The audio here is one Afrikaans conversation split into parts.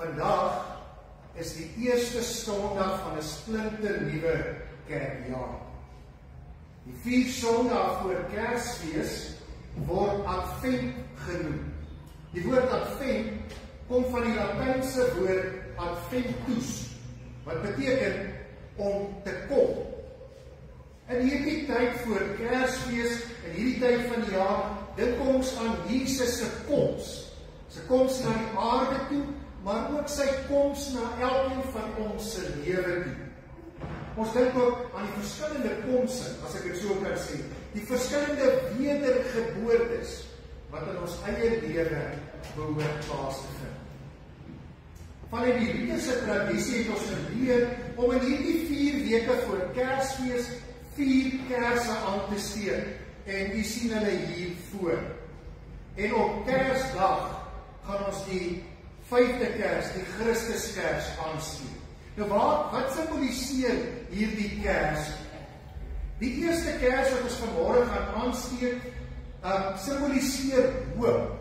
Vandag is die eerste Sondag van 'n splinternuwe kerkjaar. Die 4 Sondae voor Kersfees word Advent genoem. Die woord Advent kom van die Latynse woord adventus, wat beteken om te kom. In hierdie tyd voor Kersfees, in hierdie tyd van die jaar, dink ons aan Jesus se koms. Sy koms na die aarde toe, maar ook sy koms na elkeen van ons se lewe toe. Ons dink ook aan die verskillende komse, as ek dit so kan sê, die verskillende wedergeboortes wat in ons eie lewe behoort plaas te vind. Vanuit die Joodse tradisie het ons geleer om in hierdie 4 weke voor Kersfees 4 kerse aan te steek, en u sien hulle hier voor. En op Kersdag gaan ons die 5de kers, die Christuskers, aansteek. Nou wat symboliseer hierdie kers? Die eerste kers wat ons vanmôre gaan aansteek, symboliseer hoop.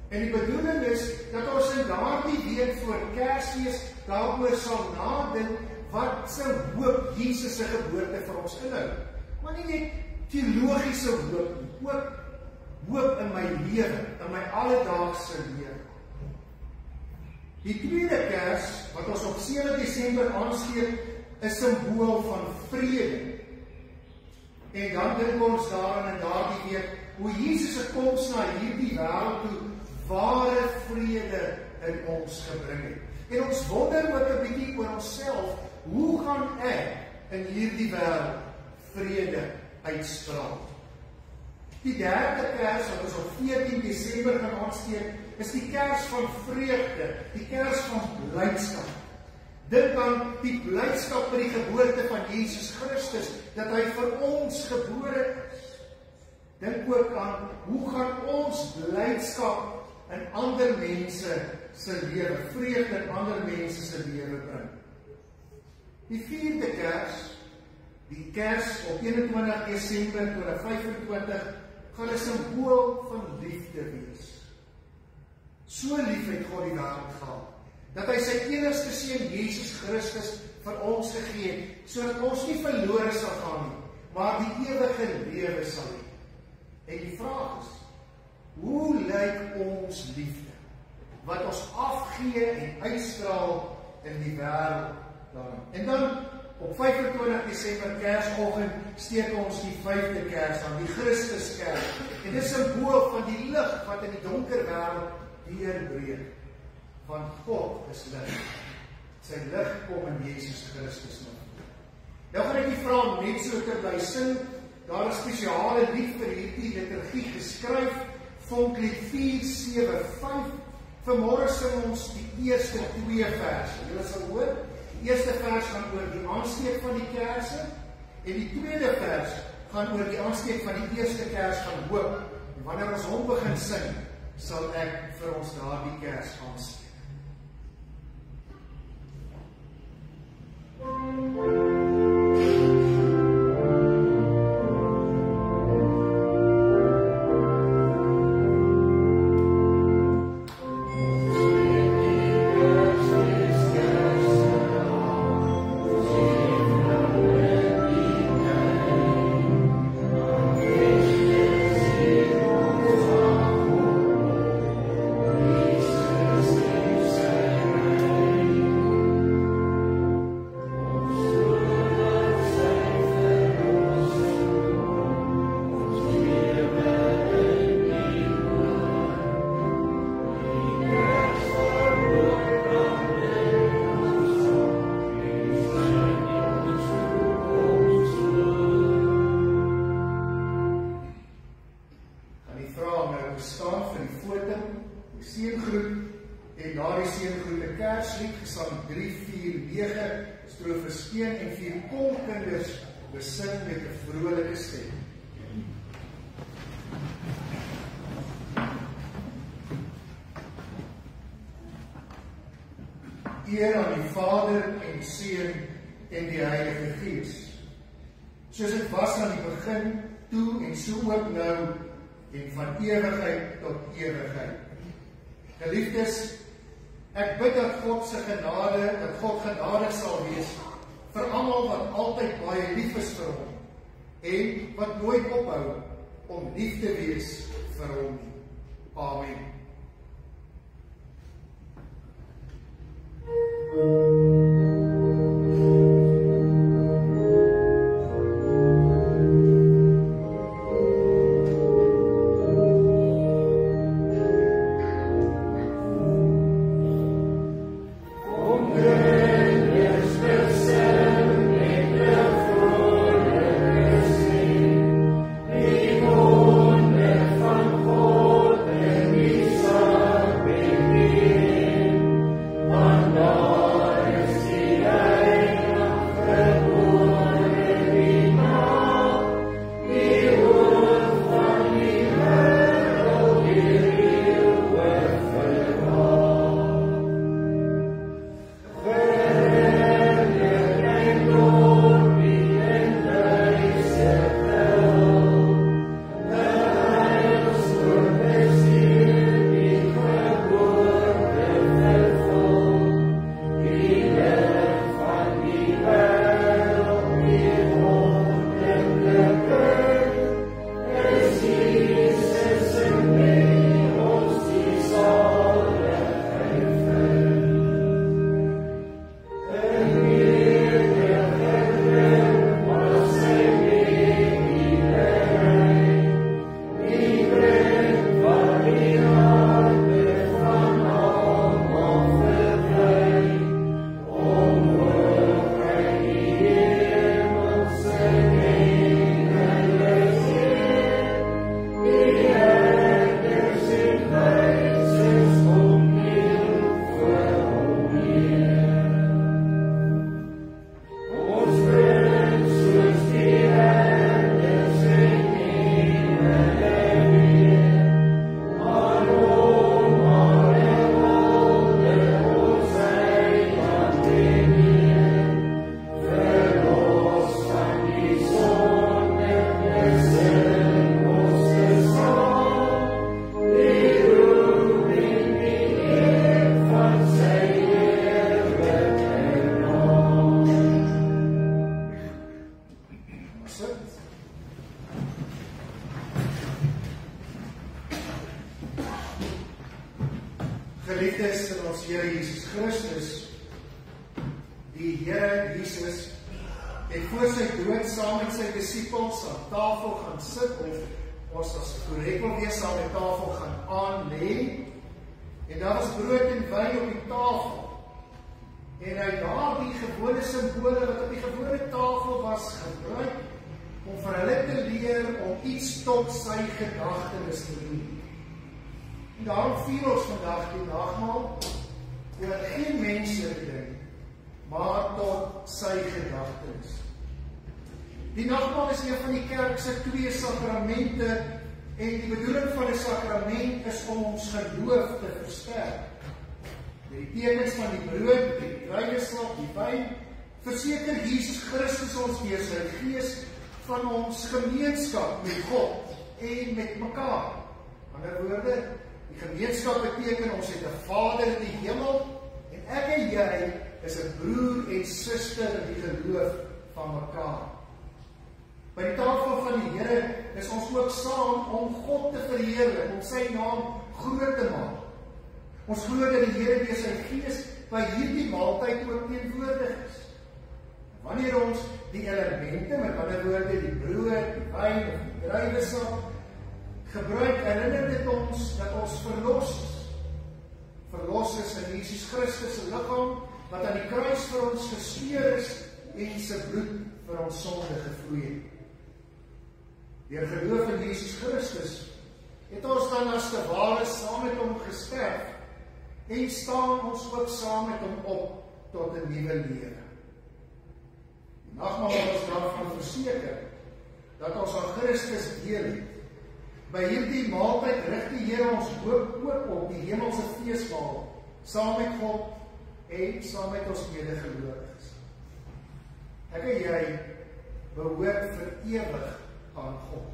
En die bedoeling is dat ons in daardie week voor Kersfees daaroor sal nadink wat se hoop Jesus se geboorte vir ons inhou. Maar nie net teologiese hoop nie, ook hoop in my lewe, in my alledaagse lewe. Die tweede kers wat ons op 7 Desember aansteek, is simbool van vrede. En dan dink ons daarin in daardie week hoe Jesus se koms na hierdie wêreld toe ware vrede in ons gebring het. En ons wonder ook 'n bietjie oor onsself, hoe gaan ek in hierdie wêreld vrede uitstraal? Die derde kers wat ons op 14 Desember gaan aansteek, is die kers van vreugde, die kers van blydskap. Dink aan die blydskap by die geboorte van Jesus Christus, dat hy vir ons gebore is. Dink ook aan hoe gaan ons blydskap in ander mense se lewe, vreugde in ander mense se lewe bring. Die 4de kers, die kers op 21 Desember 2025, gaan 'n simbool van liefde wees. So lief het God die wêreld gehad, dat hy sy enigste seun Jesus Christus vir ons gegee het, sodat ons nie verlore sal gaan nie, maar die ewige lewe sal hê. En die vraag is, hoe lyk ons liefde, wat ons afgee en uitstraal in die wêreld daarin? En dan op 25 Desember Kersoggend steek ons die 5de kers aan, die Christuskers. En dit is 'n simbool van die lig wat in die donker wêreld deurbreek. Want God is lig. Sy lig kom in Jesus Christus na. Nou gaan ek nie vra om net so te bly sing. Daar is 'n spesiale lied vir hierdie liturgie geskryf, Vonklied 475. Vanmôre sing ons die eerste 2 verse. Julle sal hoor, die eerste vers gaan oor die aansteek van die kerse, en die tweede vers gaan oor die aansteek van die eerste kers van hoop. En wanneer ons hom begin sing, sal ek vir ons daardie kers aansteek. Besing met 'n vrolike stem. Eer aan die Vader en die Seun en die Heilige Gees, soos dit was aan die begin, toe en so ook nou en van ewigheid tot ewigheid. Geliefdes, Ek bid dat God se genade, dat God genadig sal wees vir almal wat altyd baie lief is vir hom en wat nooit ophou om lief te wees vir hom. Amen. Geliefdes in ons Here Jesus Christus, die Here Jesus het voor sy dood saam met sy disippels aan tafel gaan sit, of ons as korrek wil wees aan die tafel gaan aanlê, en daar was brood en wyn op die tafel, en hy daar die gewone simbole wat op die gewone tafel was gebruik, om vir hulle te leer om iets tot sy gedagtenis te doen. En daarom vier ons vandag die nagmaal oor geen menslike ding, maar tot sy gedagtenis. Die nagmaal is een van die kerk se 2 sakramente, en die bedoeling van die sakrament is om ons geloof te versterk. Die tekens van die brood, die druiweslap, die wyn, verseker Jesus Christus ons deur sy Gees van ons gemeenskap met God en met mekaar. In ander woorde, die gemeenskap beteken ons het 'n Vader in die hemel, en ek en jy is 'n broer en suster in die geloof van mekaar. By die tafel van die Here is ons ook saam om God te verheerlik, om sy naam groot te maak. Ons glo dat die Here deur sy Gees by hierdie maaltyd ook teenwoordig is. Wanneer ons die elemente, met ander woorde die brood, die wyn of die druiwesap gebruik, herinner dit ons dat ons verlos is. Verlos is in Jesus Christus se liggaam, wat aan die kruis vir ons geskeur is en sy bloed vir ons sonde gevloei het. Deur geloof in Jesus Christus het ons dan as te ware saam met hom gesterf, en staan ons ook saam met hom op tot 'n nuwe lewe. Die nagmaal wil ons daarvan verseker dat ons aan Christus deel het. By hierdie maaltyd rig die Here ons hoop ook op die hemelse feesmaal, saam met God en saam met ons medegelowiges. Ek en jy behoort vir ewig aan God.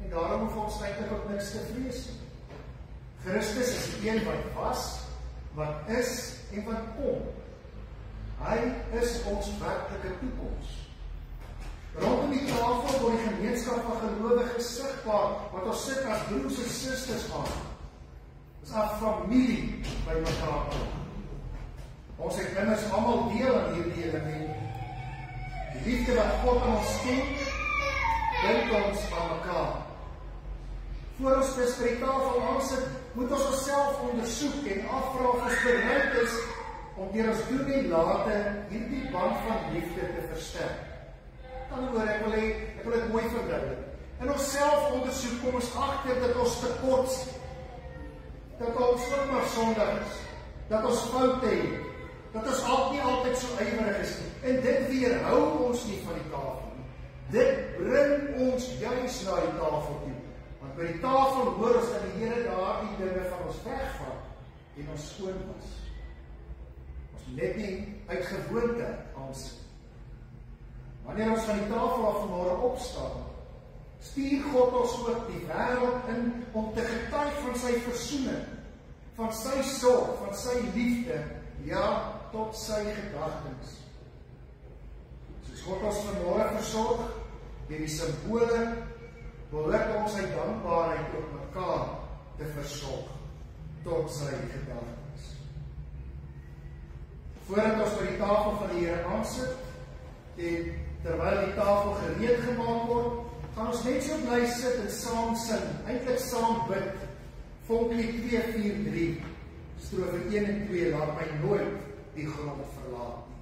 En daarom hoef ons eintlik ook niks te vrees nie. Christus is die een wat was, wat is en wat kom. Hy is ons werklike toekoms. Rondom die tafel word die gemeenskap van gelowiges sigbaar, wat ons sit as broers en susters aan. Ons is 'n familie by mekaar kom. Ons het immers almal deel aan hierdie element. Die liefde wat God aan ons skenk, bind ons aan mekaar. Voor ons by die tafel aansit, moet ons onsself ondersoek en afvra of ons bereid is om deur ons doen en late hierdie band van liefde te versterk. Anderwoorde, ek wil dit mooi verduidelik. In ons self ondersoek kom ons agter dat ons tekort is, dat ons ook maar sondig is, dat ons foute het, dat ons ook nie altyd so ywerig is nie. En dit weerhou ons nie van die tafel nie. Dit bring ons juis na die tafel toe. Want by die tafel hoor ons dat die Here daardie dinge van ons wegvat en ons skoon was. Ons net nie uit gewoonte aansit. Wanneer ons van die tafel af vanmôre opstaan, stuur God ons ook die wêreld in om te getuig van sy versoening, van sy sorg, van sy liefde, ja, tot sy gedagtes. Soos God ons vanmôre versorg, deur die simbole, behoort ons sy dankbaarheid op mekaar te versorg, tot sy gedagtes. Voordat ons by die tafel van die Here aansit, en terwyl die tafel gereed gemaak word, gaan ons net so bly sit en saam sing, eintlik saam bid. Vonklied 243, strofe 1 en 2, laat my nooit die grond verlaat nie.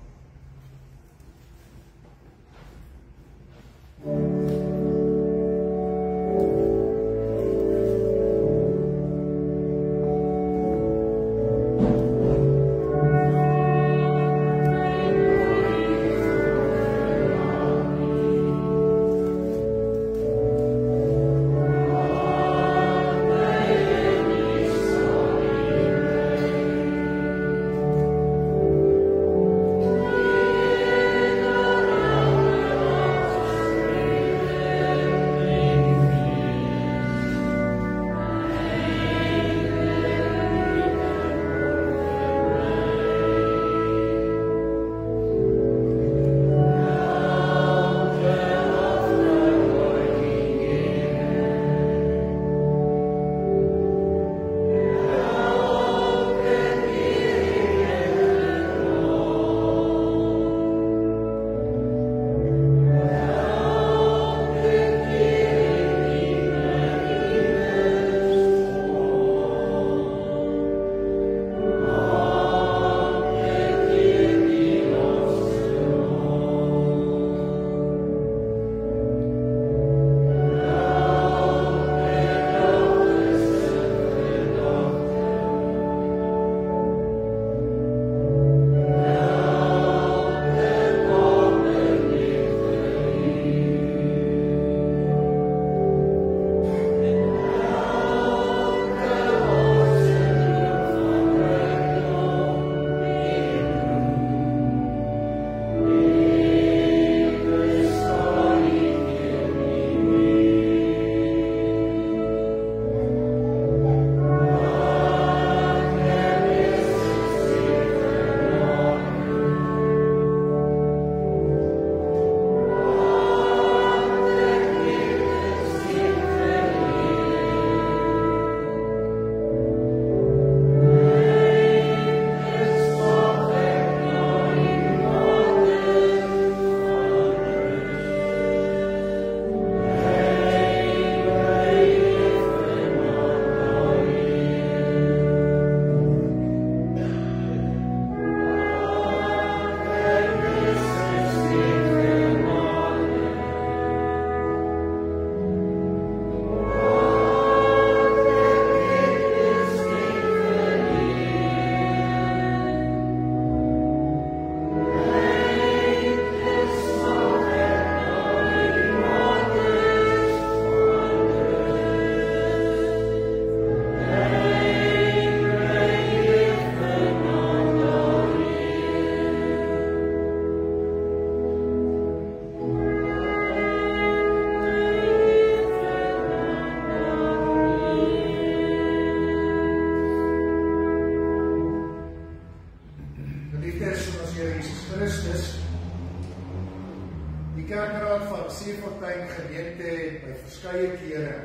gemeente het by verskeie kere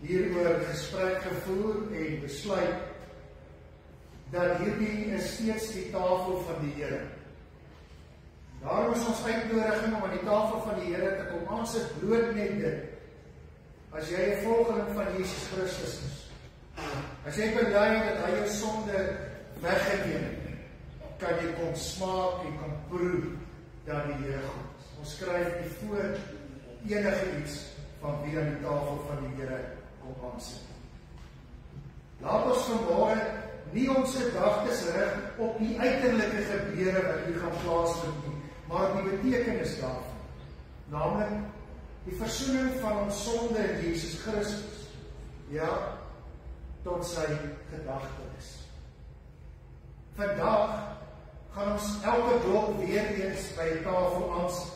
hieroor gesprek gevoer en besluit dat hierdie is steeds die tafel van die Here. Daarom is ons uitnodiging om aan die tafel van die Here te kom aansit bloot net dit. As jy 'n volgeling van Jesus Christus is, as jy bely dat hy jou sonde weggeneem het, kan jy kom smaak en kan proe dat die Here goed is. Ons skryf nie voor enige iets van wie aan die tafel van die Here kom aansit. Laat ons vanmôre nie ons gedagtes rig op die uiterlike gebeure wat hier gaan plaasvind nie, maar op die betekenis daarvan. Naamlik die versoening van ons sonde in Jesus Christus, ja, tot sy gedagtenis. Vandag gaan ons elke blok weer eens by die tafel aansit.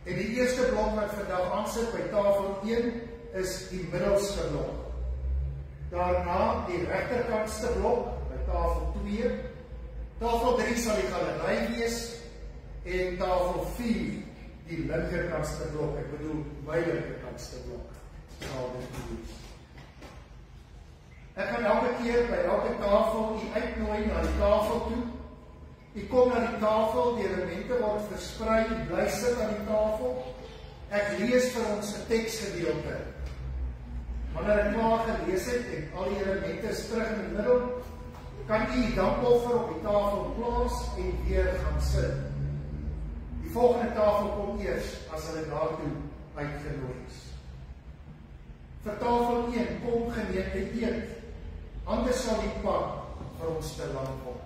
En die eerste blok wat vandag aansit by tafel 1 is die middelste blok. Daarna die regterkantste blok by tafel 2. Tafel 3 sal die galery wees en tafel 4 die linkerkantste blok. Ek bedoel my linkerkantste blok. Sal dit wees. Ek kan elke keer by elke tafel u uitnooi na die tafel toe. U kom na die tafel, die elemente word versprei, u bly sit aan die tafel. Ek lees vir ons 'n teksgedeelte. Wanneer ek klaar gelees het en al die elemente is terug in die middel, kan u die dankoffer op die tafel plaas en weer gaan sit. Die volgende tafel kom eers as hulle daartoe uitgenooi is. Vir tafel 1 kom gemeente eet, anders sal die pad vir ons te lank word.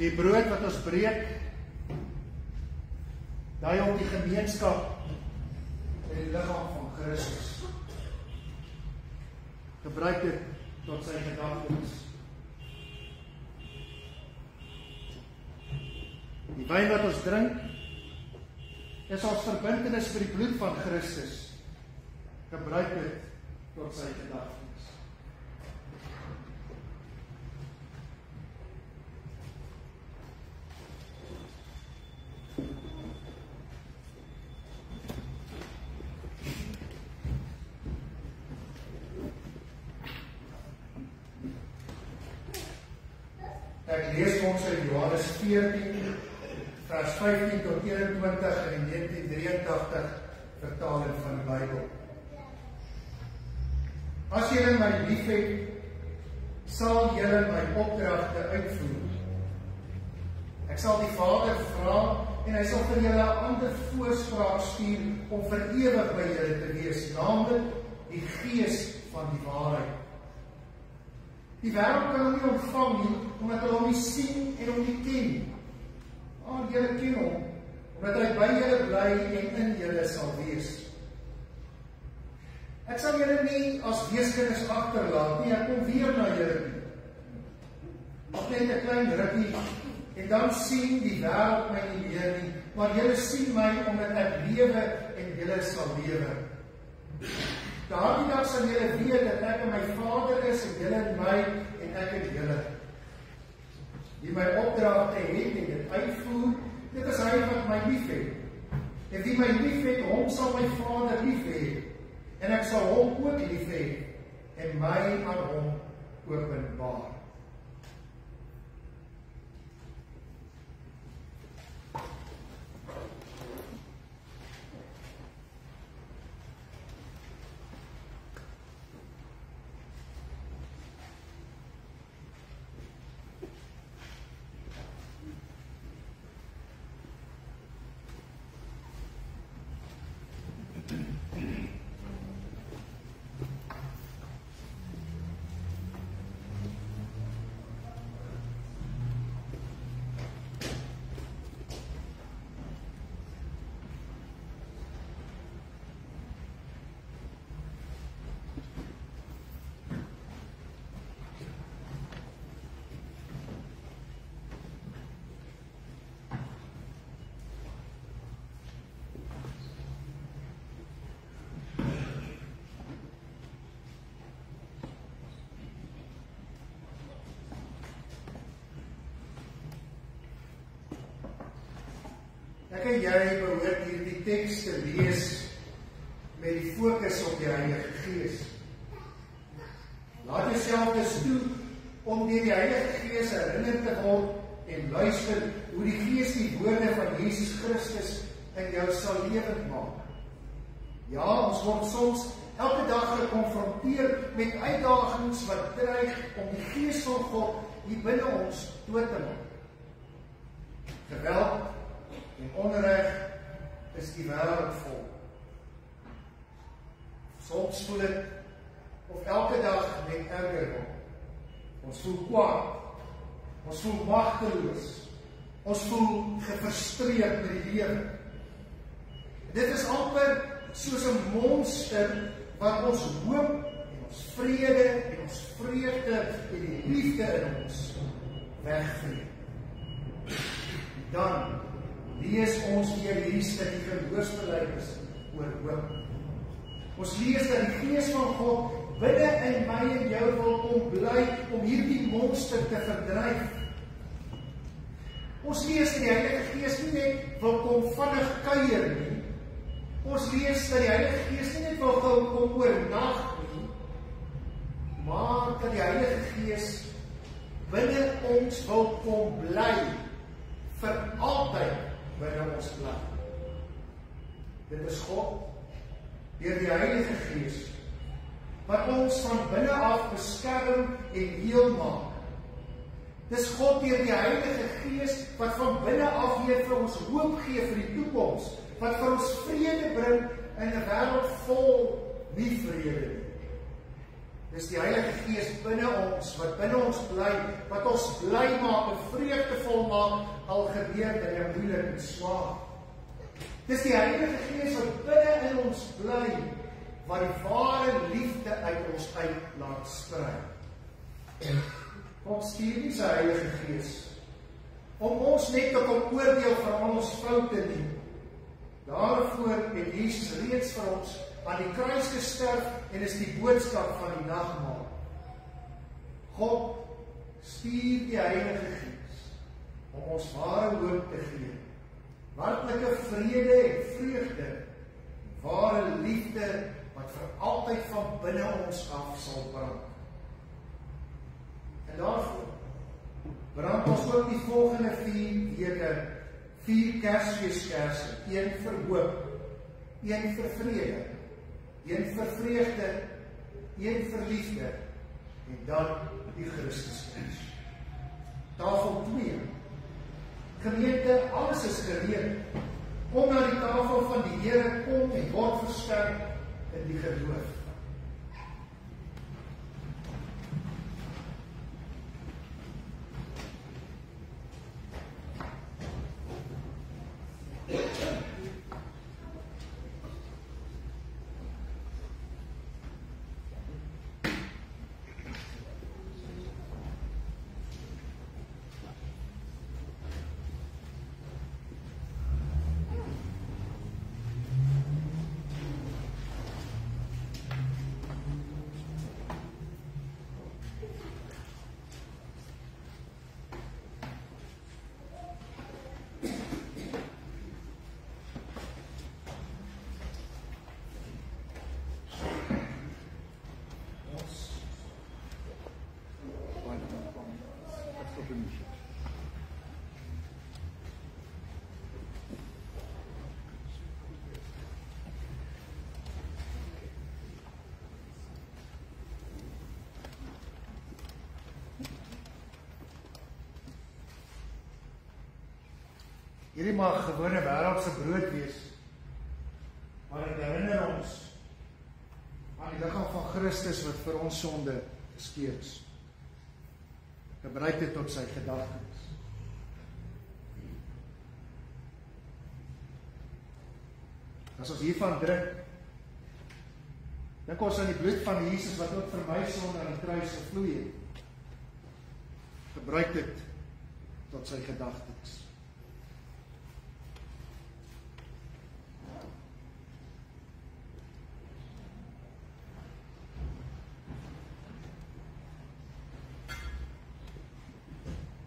Die brood wat ons breek, dui op die gemeenskap in die liggaam van Christus. Gebruik dit tot sy gedagtenis. Die wyn wat ons drink, is ons verbintenis vir die bloed van Christus. Gebruik dit tot sy gedagtenis. Ek lees ons uit Johannes 14, vers 15 tot 21 in die 1983 vertaling van die Bybel. As julle my liefhet, sal julle my opdragte uitvoer. Ek sal die Vader vra en hy sal vir julle 'n ander voorspraak stuur om vir ewig by julle te wees, naamlik die Gees van die waarheid. Die wêreld kan hom nie ontvang nie, omdat hulle hom nie sien en hom nie ken. Julle ken hom, omdat hy by julle bly en in julle sal wees. Ek sal julle nie as weeskinders agterlaat nie, ek kom weer na julle toe. Nog net 'n klein rukkie, en dan sien die wêreld my nie meer nie, maar julle sien my omdat ek lewe en julle sal lewe. Daardie dag sal julle weet dat ek in my Vader is en julle in my en ek in julle. Wie my opdragte het en dit uitvoer, dit is hy wat my liefhet. En wie my liefhet, hom sal my Vader lief hê, en ek sal hom ook lief hê en my aan hom openbaar. Ek en jy behoort hierdie teks te lees met die fokus op die Heilige Gees. Laat jouself dus toe om deur die Heilige Gees herinner te word en luister hoe die Gees die woorde van Jesus Christus in jou sal lewend maak. Ja, ons word soms elke dag gekonfronteer met uitdagings wat dreig om die Gees van God hier binne ons dood te maak. Geweld en onreg is die wêreld vol. Soms voel dit of elke dag net erger word. Ons voel kwaad, ons voel magteloos, ons voel gefrustreerd met die lewe. Dit is amper soos 'n monster wat ons hoop en ons vrede en ons vreugde en die liefde in ons wegvreet. Dan lees ons hier hierdie stukkie geloofsbelijdenis oor hoop. Ons lees dat die Gees van God binne in my en jou wil kom bly om hierdie monster te verdryf. Ons lees dat die Heilige Gees nie net wil kom vinnig kuier nie. Ons lees dat die Heilige Gees nie net wil kom oornag nie, maar dat die Heilige Gees binne ons wil kom bly, vir altyd binne ons bly. Dit is God, deur die Heilige Gees, wat ons van binne af beskerm en heel maak. Dis God deur die Heilige Gees wat van binne af weer vir ons hoop gee vir die toekoms, wat vir ons vrede bring in 'n wêreld vol nie vrede nie. Dis die Heilige Gees binne ons, wat binne ons bly, wat ons bly maak en vreugdevol maak, al gebeur dinge moeilik en swaar. Dis die Heilige Gees wat binne in ons bly, wat die ware liefde uit ons uit laat sprei. God stuur nie sy Heilige Gees om ons net te kom oordeel van ons foute nie. Daarvoor het Jesus reeds vir ons aan die kruis gesterf en is die boodskap van die nagmaal. God stuur die Heilige Gees om ons ware hoop te gee, werklike vrede en vreugde, ware liefde wat vir altyd van binne ons af sal brand. En daarvoor brand ons ook die volgende 4 weke, 4 Kersfeeskerse, 1 vir hoop, 1 vir vrede, 1 vir vreugde, 1 vir liefde, en dan die Christuskers. Tafel 2. Gemeente, alles is gereed. Kom na die tafel van die Here, kom en word versterk in die geloof. Hierdie mag gewone wêreldse brood wees, maar dit herinner ons aan die liggaam van Christus wat vir ons sonde geskeur is. Gebruik dit tot sy gedagtes. As ons hiervan drink, dink ons aan die bloed van Jesus wat ook vir my sonde aan die kruis gevloei het. Gebruik dit tot sy gedagtes.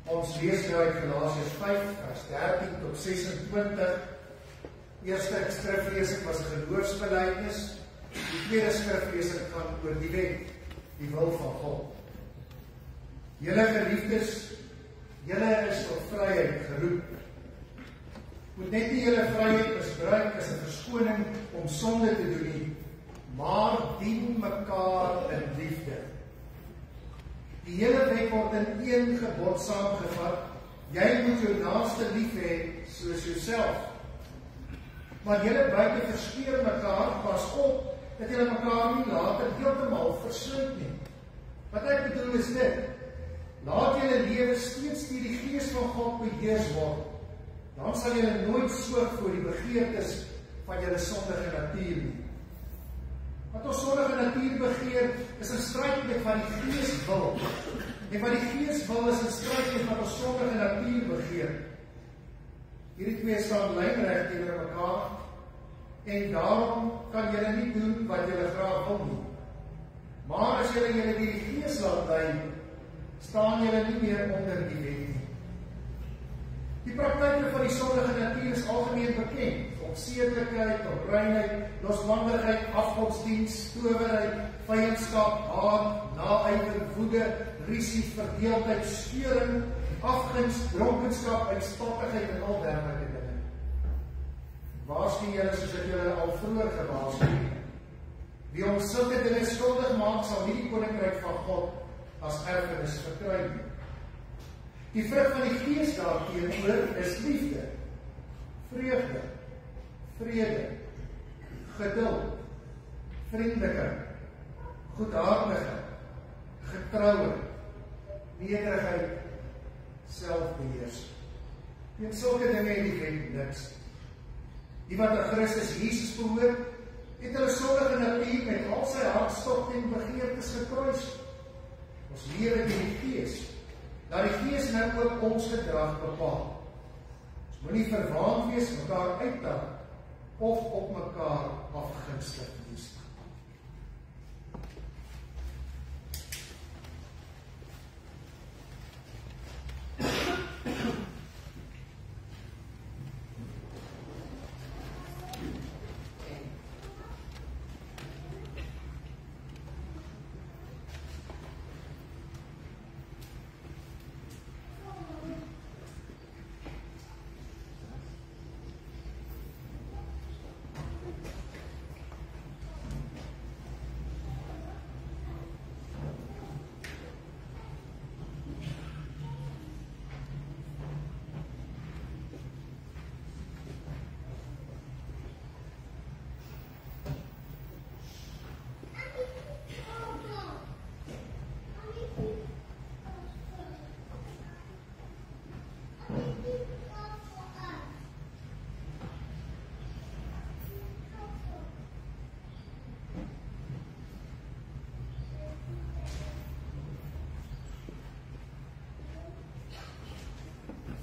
Ons lees nou uit Galasiërs 5 vers 13 tot 26 eerste skriflesing was 'n geloofsbelijdenis. Die tweede skriflesing gaan oor die wet, die wil van God. Julle geliefdes, julle is tot vryheid geroep. Moet net nie julle vryheid misbruik as 'n verskoning om sonde te doen nie, maar dien mekaar in liefde. Die hele wet word in een gebod saamgevat: jy moet jou naaste lief hê soos jouself. Maar julle buite verskeer mekaar, pas op dat julle mekaar nie later heeltemal versluit nie. Wat ek bedoel is dit: laat julle lewe steeds deur die Gees van God beheers word. Dan sal julle nooit soog voor die begeertes van julle sondige natuur nie. Wat ons sondige natuur begeer, is in stryd met wat die Gees wil. En wat die Gees wil, is in stryd met wat ons sondige natuur begeer. Hierdie twee staan lijnrecht teenoor mekaar, en daarom kan julle nie doen wat julle graag wil nie. Maar as julle deur die Gees laat lei, staan julle nie meer onder die wet nie. Die praktyke van die sondige natuur is algemeen bekend: onsedelikheid, onreinheid, losbandigheid, afgodsdienst, towerheid, vyandskap, haat, naaiwer, woede, risie, verdeeldheid, skeuring, afguns, dronkenskap, uitspattigheid en al dergelijke dinge. Waarsku julle soos ek julle al vroeër gewaarsku het. Wie ons sulke dinge skuldig maak, sal nie die koninkryk van God as erfenis verkry nie. Die vrug van die Gees daarteenoor is liefde, vreugde, vrede, geduld, vriendelikheid, goedhartigheid, getroue, nederigheid, selfbeheers. Teen sulke dinge het die wet niks. Die wat aan Christus Jesus behoort, het hulle sondige natuur met al sy hartstocht en begeertes gekruis. Ons lewe deur die Gees. Dat die Gees nou ook ons gedrag bepaal. Ons moet nie verwaand wees, mekaar uitdaag of op mekaar afgunstig wees.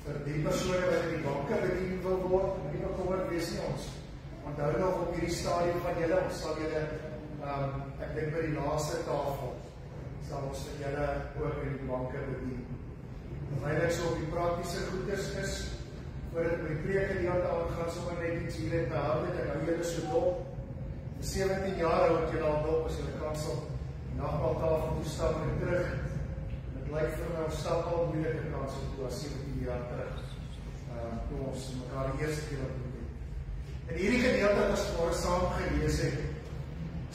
Vir die persone wat in die banke bedien wil word, moet nie bekommerd wees nie. Ons onthou nog op hierdie stadium van julle, ons sal julle, ek dink by die laaste tafel, sal ons vir julle ook in die banke bedien. Waarschijnlijk so op die praktiese goeders is, voordat my preekgedeelte aangaan, sommer net iets hier in te hou het, ek hou julle so dop. Vir 17 jaar hou ek julle al dop, as julle kansel die nagmaaltafel toestap en terug. Het lyk vir my, ons stap al moeilike kansel toe as 17 jaar terug, toe ons mekaar die eerste keer ontmoet het. In hierdie gedeelte wat ons vanmôre saam gelees het,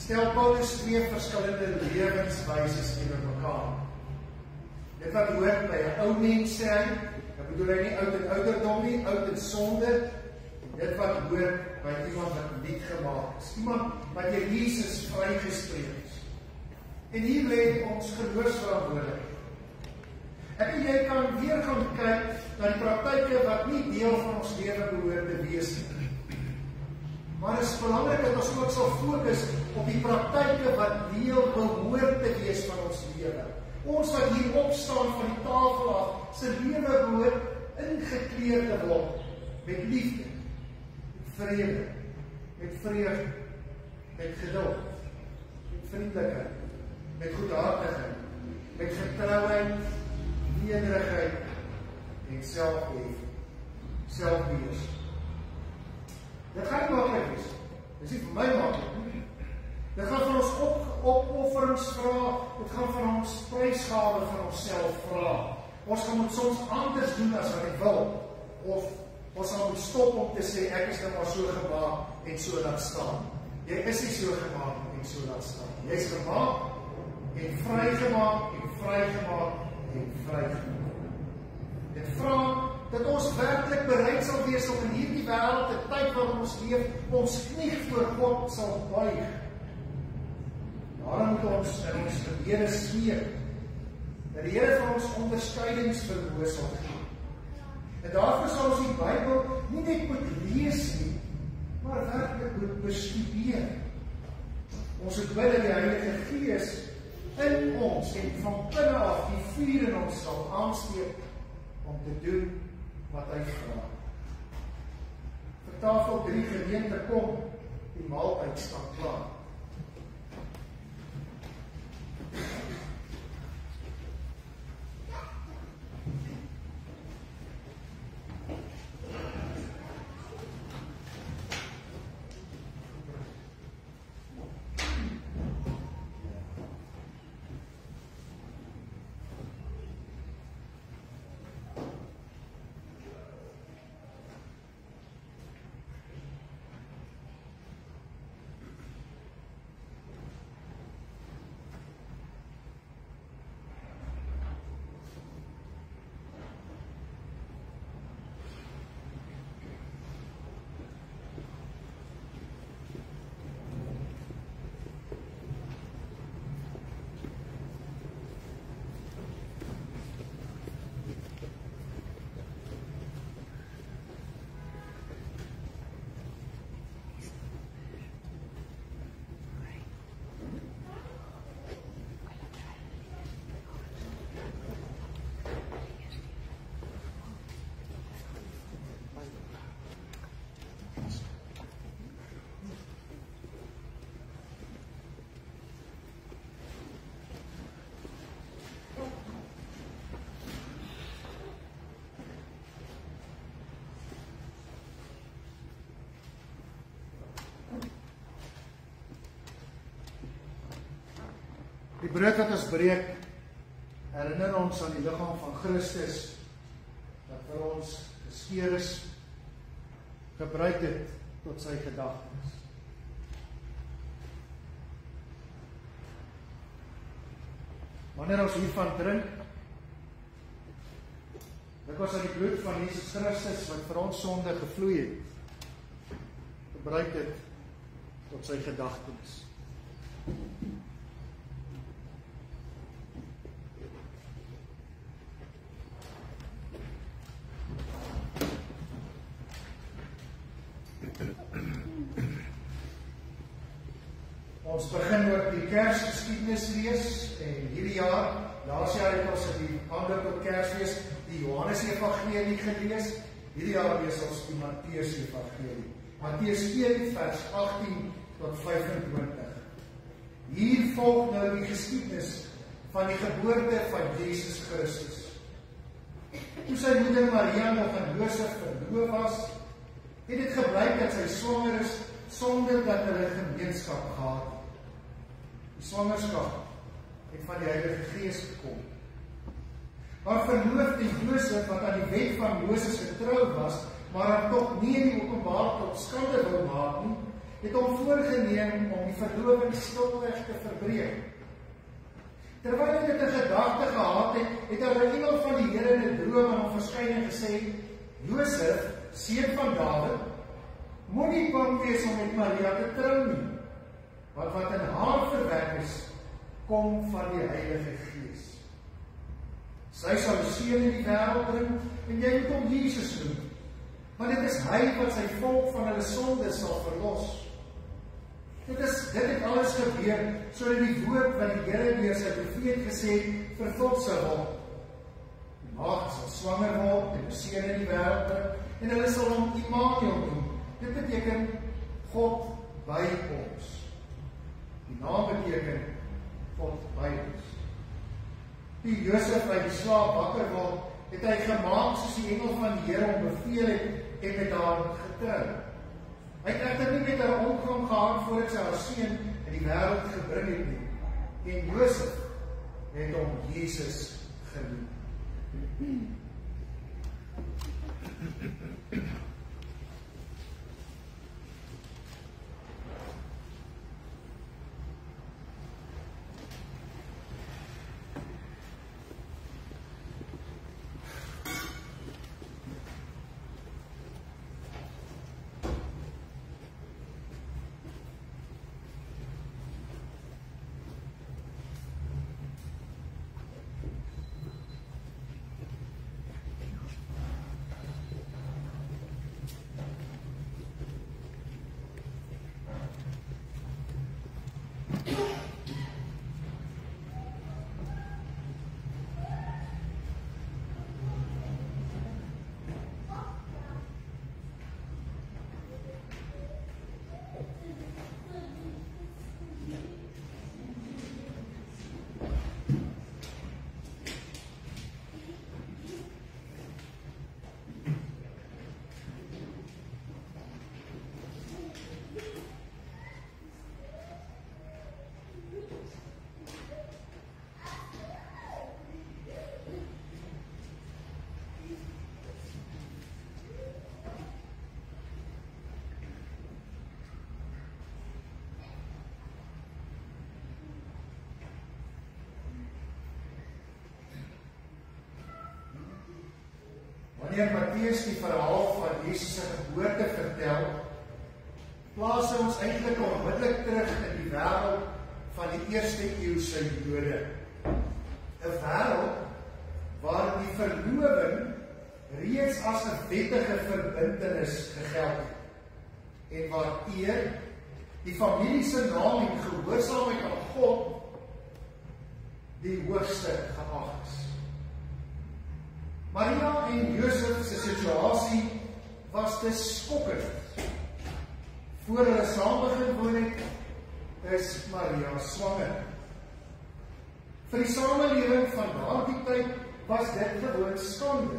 stel Paulus 2 verskillende lewenswyses teenoor mekaar. Dit wat hoort by 'n ou mens sê hy, dan bedoel hy nie oud en ouderdom nie, oud en sonde. Dit wat hoort by iemand wat nuut gemaak is, iemand wat deur Jesus vrygespreek is. En hier lê ons geloofsverantwoordelikheid. Ek en jy kan weer gaan kyk na die praktyke wat nie deel van ons lewe behoort te wees nie. Maar het is belangrik dat ons ook sal fokus op die praktyke wat deel behoort te wees van ons lewe. Ons wat hier opstaan van die tafel af, se lewe behoort ingekleed te word met liefde, met vrede, met vreugde, met geduld, met vriendelikheid, met goedhartigheid, met getrouheid, nederigheid en selfbeheers. Dit gaan nie maklik wees. Dis nie vir my maklik nie. Dit gaan van ons opofferings vra, dit gaan van ons prysgawe van onsself vra. Ons gaan moet soms anders doen as wat ek wil, of ons gaan moet stop om te sê, ek is nou maar so gemaak en so laat staan. Jy is nie so gemaak en so laat staan. Jy is gemaak en vrygemaak en vrygemaak en vrygemaak. Dit vra dat ons werklik bereid sal wees om in hierdie wêreld, die tyd waarin ons leef, ons knie voor God sal buig. Daarom moet ons in ons gebede smeek dat die Here vir ons onderskeidingsvermoë sal gee. En daarvoor sal ons die Bybel nie net moet lees nie, maar werklik moet bestudeer. Ons moet bid dat die Heilige Gees in ons en van binne af die vuur in ons sal aansteek om te doen wat hy vra. Vir tafel 3 gemeente kom, die maaltyd staan klaar. Die brood wat ons breek, herinner ons aan die liggaam van Christus, wat vir ons geskeur is, gebruik dit tot sy gedagtes. Wanneer ons hiervan drink, dink ons aan die bloed van Jesus Christus, wat vir ons sonde gevloei het, gebruik dit tot sy gedagtes. Ons begin ook die Kersgeskiedenis lees en hierdie jaar, laas jaar het ons die aanloop tot Kersfees die Johannes Evangelie gelees. Hierdie jaar lees ons die Matteus Evangelie. Matteus 1 vers 18 tot 25. Hier volg nou die geskiedenis van die geboorte van Jesus Christus. Toe sy moeder Maria nog aan Josef verloof was, het dit gebleik dat sy swanger is sonder dat hulle gemeenskap gehad het. Die swangerskap het van die Heilige Gees gekom. Haar verloofde Josef, wat aan die wet van Moses getrou was, maar hom tog nie in die openbaar tot skande wou maak nie, het hom voorgeneem om die verloving stilweg te verbreek. Terwyl hy dit in gedagte gehad het, het hy 'n engel van die Here in 'n droom aan hom verskyn en gesê: Josef, seun van Dawid, moenie bang wees om met Maria te trou nie, want wat in haar verwek is, kom van die Heilige Gees. Sy sal 'n seun in die wêreld bring, en jy moet hom Jesus noem, want dit is hy wat sy volk van hulle sondes sal verlos. Dit het alles gebeur, sodat die woord wat die Here deur sy profeet gesê het, vervul sal word. Die maagd sal swanger word en 'n seun in die wêreld bring, en hulle sal hom Immanuel noem. Dit beteken God by ons. Die naam beteken God by ons. Toe Josef uit die slaap wakker word, het hy gemaak soos die engel van die Here hom beveel het en met haar getrou. Hy het egter nie met haar omgang gehad voordat sy haar seun in die wêreld gebring het nie. En Josef het hom Jesus genoem. Wanneer Matteus die verhaal van Jesus se geboorte vertel, plaas hy ons eintlik onmiddellik terug in die wêreld van die eerste eeuse Jode. 'n Wêreld waar die verloving reeds as 'n wettige verbintenis gegeld het en waar eer, die familie se naam en gehoorsaamheid aan God die hoogste geag is. Maria en Josef se situasie was te skokkend. Voor hulle saam begin woon het, is Maria swanger. Vir die samelewing van daardie tyd was dit gewoon skande.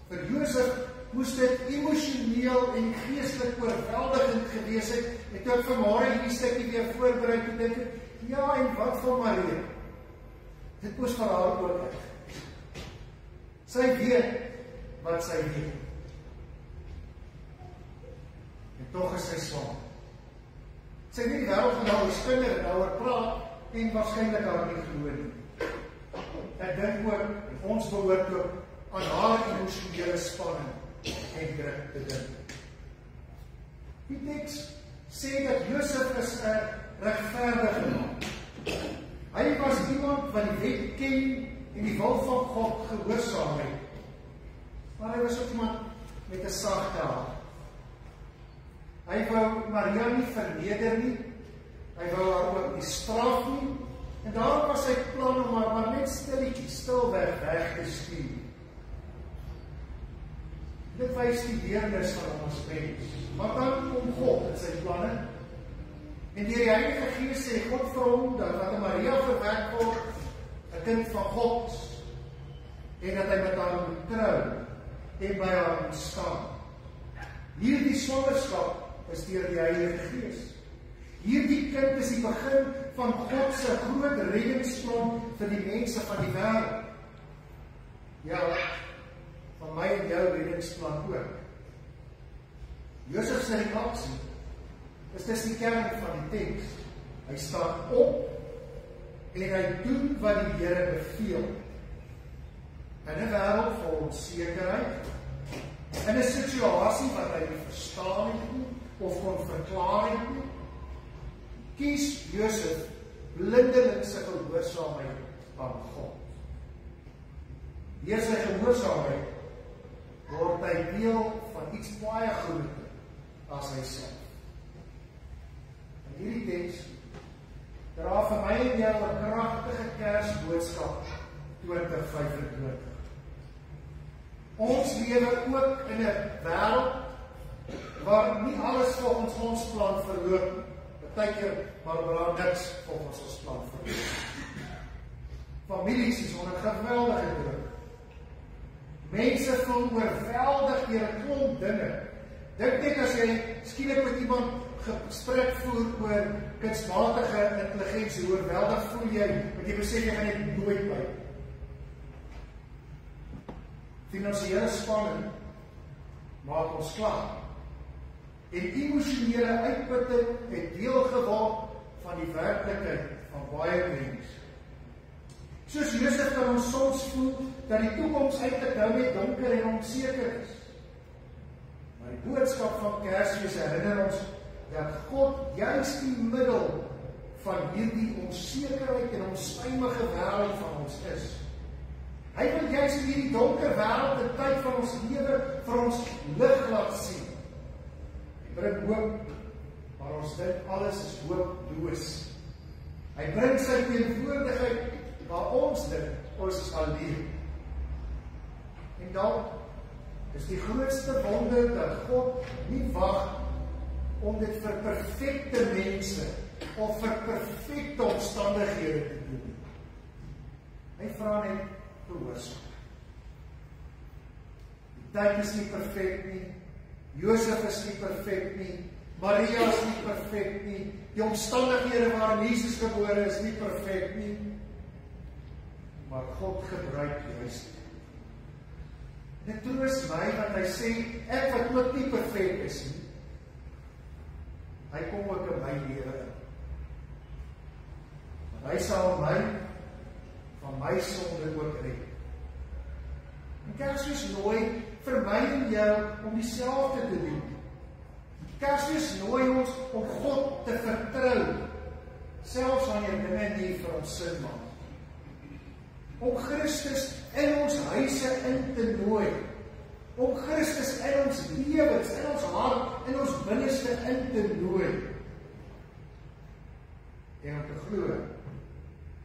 Vir Josef moes dit emosioneel en geestelik oorweldigend gewees het. En toe ek vanmôre hierdie stukkie weer voorberei te dink, ja, en wat van Maria? Dit moes vir haar ook uit. Sy weet wat sy weet. En tog is sy swanger. Sy het nie die wêreld van haar skinder en daaroor praat en waarskynlik haar nie glo nie. Ek dink ook, en ons behoort ook aan haar emosionele spanning en druk te dink. Die teks sê dat Josef is 'n regverdige man. Hy was iemand wat die wet ken en die wil van God gehoorsaam het. Maar hy was ook iemand met 'n sagte hart. Hy wou Maria nie verneder nie. Hy wou haar ook nie straf nie. En daarom was sy plan om haar maar net stilweg weg te stuur. Dit wys die deernis van ons mens. Maar dan kom God in sy planne. En deur die Heilige Gees sê God vir hom dat wat in Maria verwek word, 'n kind van God, en dat hy met haar moet trou en by haar moet staan. Hierdie swangerskap is deur die Heilige Gees. Hierdie kind is die begin van God se groot reddingsplan vir die mense van die wêreld. Ja, van my en jou reddingsplan ook. Josef se reaksie is dis die kern van die teks. Hy staan op en hy doen wat die Here beveel. In 'n wêreld vol onsekerheid, in 'n situasie wat hy nie verstaan het nie, of kon verklaar het nie, kies Josef blindelings sy gehoorsaamheid aan God. Deur sy gehoorsaamheid word hy deel van iets baie groter as hy self. In hierdie teks dra vir my en jou 'n kragtige Kersboodskap 2025. Ons lewe ook in 'n wêreld waar nie alles volgens ons plan verloop nie. Partykeer maar niks volgens ons plan verloop. Families is onder geweldige druk. Mense voel oorweldig deur 'n klomp dinge. Dink net as jy skielik met iemand gesprek voer oor kunsmatige intelligensie, hoe oorweldig voel jy, want jy besef jy gaan net nooit by. Finansiële spanning maak ons klaar. En emosionele uitputting het deel geword van die werklikheid van baie mense. Soos Josef kan ons soms voel dat die toekoms eintlik nou net donker en onseker is. Maar die boodskap van Kersfees herinner ons dat God juist die middel van hierdie onsekerheid en onstuimige wêreld van ons is. Hy wil juist in hierdie donker wêreld 'n tyd van ons lewe vir ons lig laat sien. Hy bring hoop, maar ons dink alles is hooploos. Hy bring sy teenwoordigheid waar ons dink ons is alleen. En dan is die grootste wonder dat God nie wag om dit vir perfekte mense of vir perfekte omstandighede te doen. Hy vra net gehoorsaam. Die tyd is nie perfek nie, Josef is nie perfek nie, Maria is nie perfek nie, die omstandighede waarin Jesus gebore is nie perfek nie, maar God gebruik juist. Dit troos my dat hy sê, ek wat ook nie perfek is nie, hy kom ook in my lewe in. Want hy sal my van my sonde ook red. En Kersfees nooi vir my en jou om dieselfde te doen. Kersfees nooi ons om God te vertrou, selfs wanneer dinge nie vir ons sin maak. Om Christus in ons huise in te nooi, om Christus in ons lewens, in ons hart, in ons binneste in te nooi, en om te glo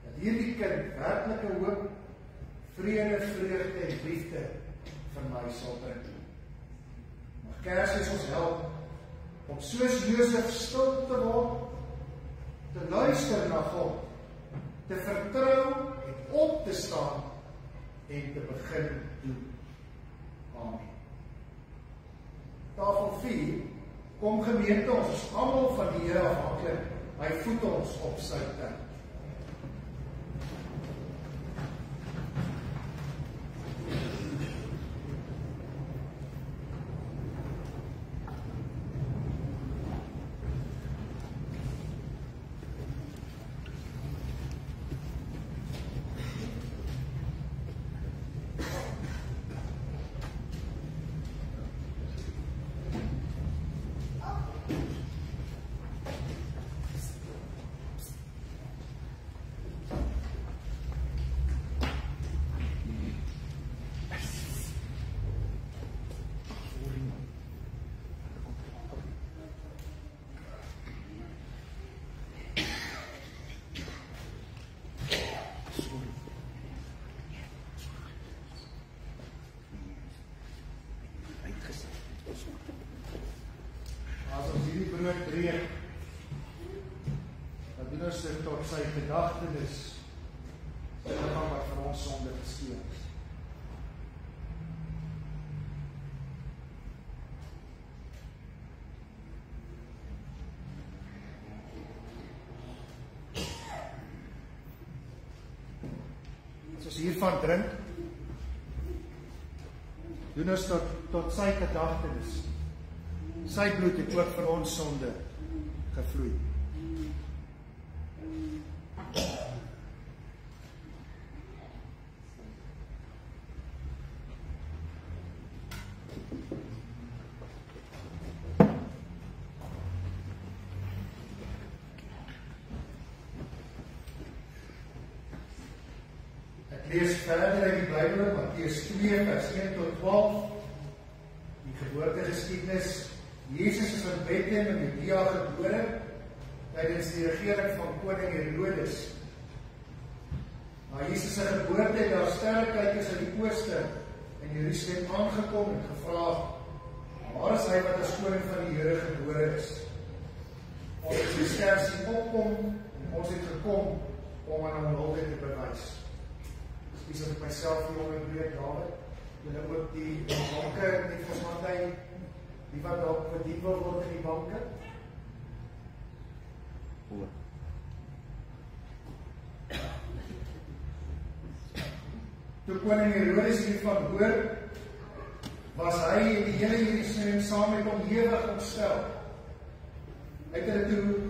dat hierdie kind werklike hoop, vrede, vreugde en liefde vir my sal bring. Maar Kersfees ons help om soos Josef stil te word, te luister na God, te vertrou en op te staan en te begin doen. Amen. Tafel 4, kom gemeente, ons is almal van die Here afhanklik. Hy voed ons op sy tyd. Breek, dat doen ons dit tot sy gedagtenis, sy liggaam wat vir ons sonde gesteel is. As ons hiervan drink, doen ons tot sy gedagtenis. Sy bloed het ook vir ons sonde gevloei. Ek lees verder uit die Bybel, Matteus 2 vers 1 tot 12, die geboortegeskiedenis. Jesus is in Bethlehem in Judea gebore tydens die regering van koning Herodes. Na Jesus se geboorte het daar sterrekykers uit die ooste in Jerusalem aangekom en gevra, waar is hy wat as koning van die Here gebore is? Ons het die ster sien opkom en ons het gekom om aan hom hulde te bewys. Dis as ek myself hier onderbreek, David, julle ook die banke, net vir Matthys, Wie wat dalk verdien wil word in die banke? Toe koning Herodes hiervan hoor, was hy en die hele Jerusalem saam met hom ewig ontstel. Hy het hulle toe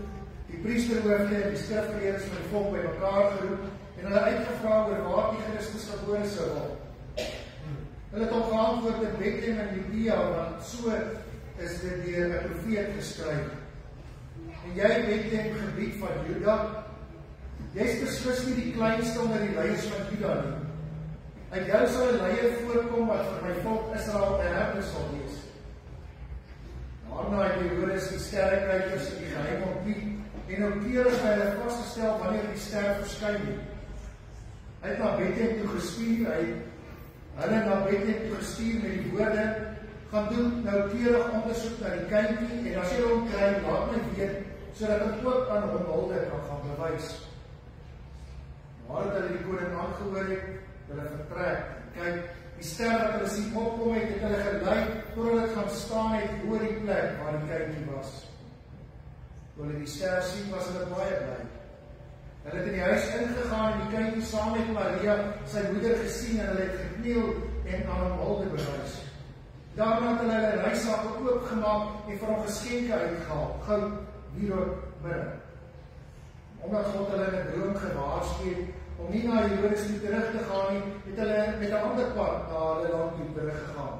die priesterhoofde en die skrifgeleerdes van die volk bymekaar geroep en hulle uitgevra oor waar die Christus gebore sou word. Hulle het hom geantwoord in Bethlehem in Judea, want so is dit deur 'n profeet geskryf. En jy Bethlehem gebied van Juda, jy's beslis nie die kleinste onder die leiers van Juda nie. Uit jou sal 'n leier voorkom wat vir my volk Israel 'n herder sal wees. Daarna het Herodes die sterrekykers in die geheim ontbied en noukeurig by hulle vasgestel wanneer die ster verskyn het. Hy het na Bethlehem toe gestuur, hulle na Bethlehem toe gestuur met die woorde: gaan doen noukeurig ondersoek na die kindjie en as jy hom kry, laat my weet sodat ek ook aan hom hulde kan gaan bewys. Nadat hulle die koning aangehoor het, hulle vertrek. Kyk, die ster wat hulle sien opkom het hulle gelei totdat dit gaan staan het oor die plek waar die kindjie was. Toe hulle die ster sien, was hulle baie bly. Hulle het in die huis ingegaan en die kindjie saam met Maria, sy moeder, gesien en hulle het gekniel en aan hom hulde bewys. Daarna het hulle hulle reissakke oopgemaak en vir hom geskenke uitgehaal, goud, wierook, mirre. Omdat God hulle in 'n droom gewaarsku het om nie na Herodes toe terug te gaan nie, het hulle met 'n ander pad na hulle land toe teruggegaan.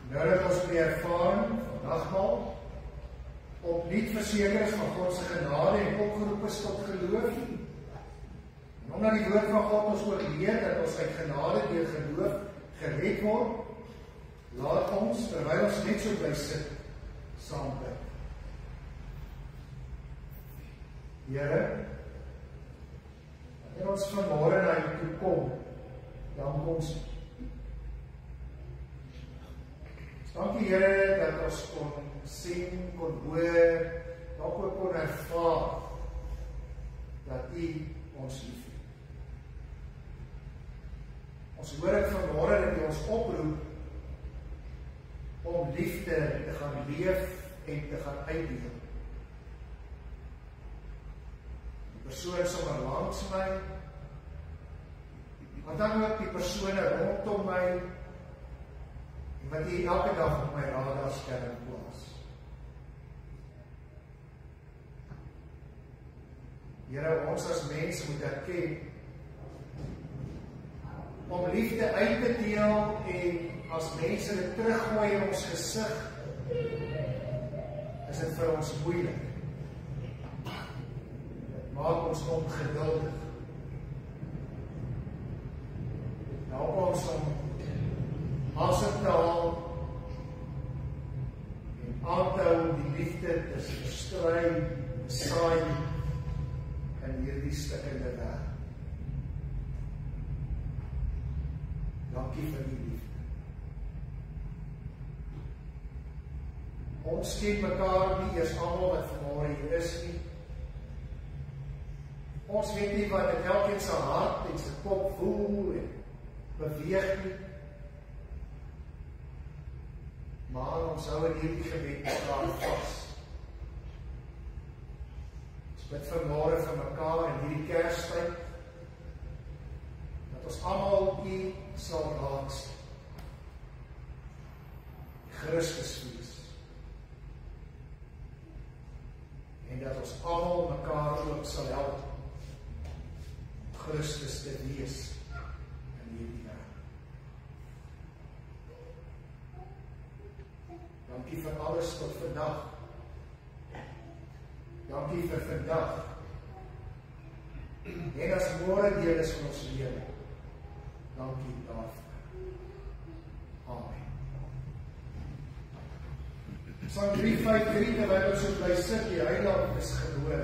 Nou dat ons die ervaring van nagmaal opnuut verseker is van God se genade en opgeroep is tot geloof. En omdat die woord van God ons oorleer dat ons uit genade deur geloof gered word, laat ons, terwyl ons net so bly sit, saam bid. Here, wanneer ons vanmôre na U toe kom, dan ons dankie Here dat ons kon sien, kon hoor, dalk ook kon ervaar dat U ons liefhet. Ons hoor dit vanmôre dat U ons oproep om liefde te gaan leef en te gaan uitdeel. Die persoon sommer langs my, maar dan ook die persone rondom my, en wat U elke dag op my radarskerm plaas. Here, ons as mense moet erken om liefde uit te deel en as mense dit teruggooi in ons gesig, is dit vir ons moeilik. Dit maak ons ongeduldig. Help ons om asem te haal en aan te hou die liefde te versprei, te saai in hierdie stikkende wêreld. Dankie vir die liefde. Ons ken mekaar nie eers almal wat vanmôre hier is nie. Ons weet nie wat in elkeen se hart en se kop voel en beweeg nie. Maar ons hou in hierdie gebed mekaar vas. Ons bid vanmôre vir mekaar in hierdie Kerstyd, dat ons almal U sal raaksien. Christusfees. En dat ons almal mekaar ook sal help Christus te wees in hierdie wêreld. Dankie vir alles tot vandag. Dankie vir vandag. En as môre deel is van ons lewe. Dankie daarvoor. Amen. Psalm 3:5-3, terwyl ons so bly sit, die Heiland is gebore.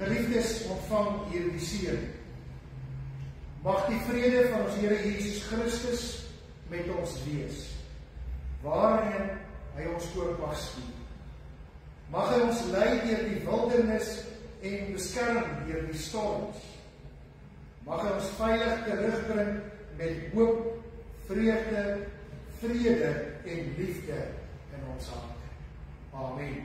Geliefdes, ontvang hierdie seën. Mag die vrede van ons Here Jesus Christus met ons wees, waarin hy ons ook mag stuur. Mag hy ons lei deur die wildernis en beskerm deur die storms. Mag hy ons veilig terugbring met hoop, vreugde, vrede en liefde in ons hart. Amen.